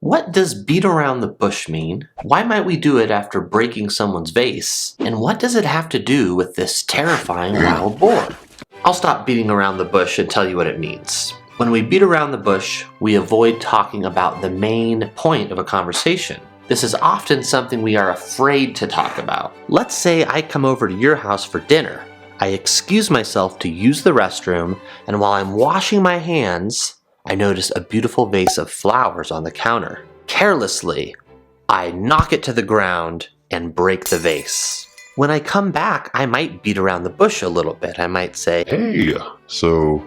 What does beat around the bush mean? Why might we do it after breaking someone's vase? And what does it have to do with this terrifying wild boar? I'll stop beating around the bush and tell you what it means. When we beat around the bush, we avoid talking about the main point of a conversation. This is often something we are afraid to talk about. Let's say I come over to your house for dinner. I excuse myself to use the restroom, and while I'm washing my hands, I notice a beautiful vase of flowers on the counter. Carelessly, I knock it to the ground and break the vase. When I come back, I might beat around the bush a little bit. I might say, "Hey, so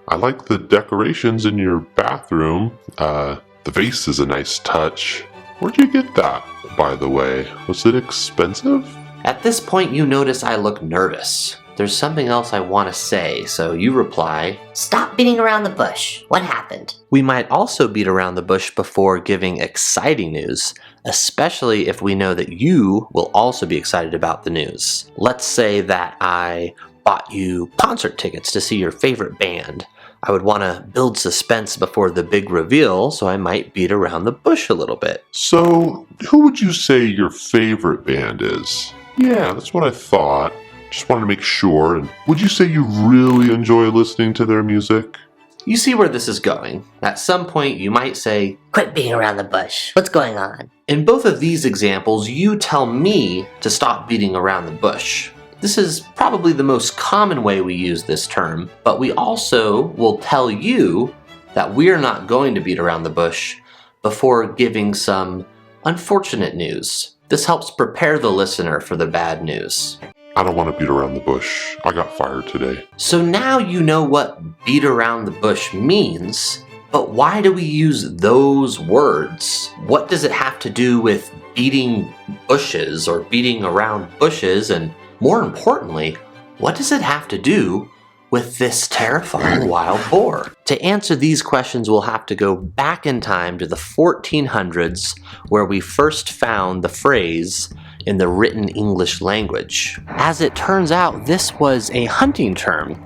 I like the decorations in your bathroom. The vase is a nice touch. Where'd you get that, by the way? Was it expensive?" At this point, you notice I look nervous. There's something else I want to say, so you reply, "Stop beating around the bush. What happened?" We might also beat around the bush before giving exciting news, especially if we know that you will also be excited about the news. Let's say that I bought you concert tickets to see your favorite band. I would want to build suspense before the big reveal, so I might beat around the bush a little bit. "So, who would you say your favorite band is?" "Yeah, that's what I thought. Just wanted to make sure. And would you say you really enjoy listening to their music?" You see where this is going. At some point, you might say, "Quit beating around the bush. What's going on?" In both of these examples, you tell me to stop beating around the bush. This is probably the most common way we use this term, but we also will tell you that we're not going to beat around the bush before giving some unfortunate news. This helps prepare the listener for the bad news. "I don't want to beat around the bush. I got fired today." So now you know what beat around the bush means, but why do we use those words? What does it have to do with beating bushes or beating around bushes? And more importantly, what does it have to do with this terrifying wild boar? To answer these questions, we'll have to go back in time to the 1400s, where we first found the phrase in the written English language. As it turns out, this was a hunting term.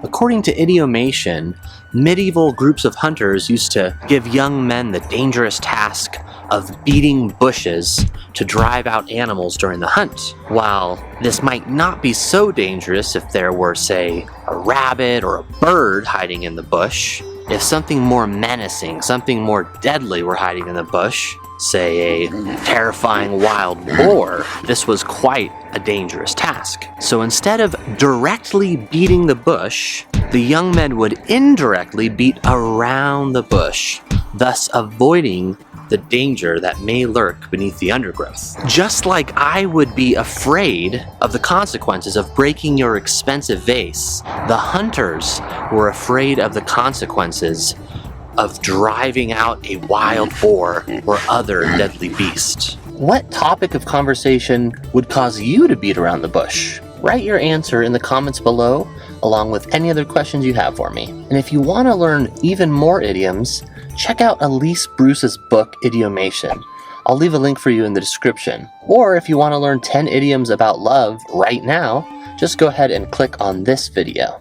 According to Idiomation, medieval groups of hunters used to give young men the dangerous task of beating bushes to drive out animals during the hunt. While this might not be so dangerous if there were, say, a rabbit or a bird hiding in the bush, if something more menacing, something more deadly were hiding in the bush, say a terrifying wild boar, this was quite a dangerous task. So instead of directly beating the bush, the young men would indirectly beat around the bush, thus avoiding the danger that may lurk beneath the undergrowth. Just like I would be afraid of the consequences of breaking your expensive vase, the hunters were afraid of the consequences of driving out a wild boar or other deadly beast. What topic of conversation would cause you to beat around the bush? Write your answer in the comments below, along with any other questions you have for me. And if you want to learn even more idioms, check out Elise Bruce's book, Idiomation. I'll leave a link for you in the description. Or if you want to learn 10 idioms about love right now, just go ahead and click on this video.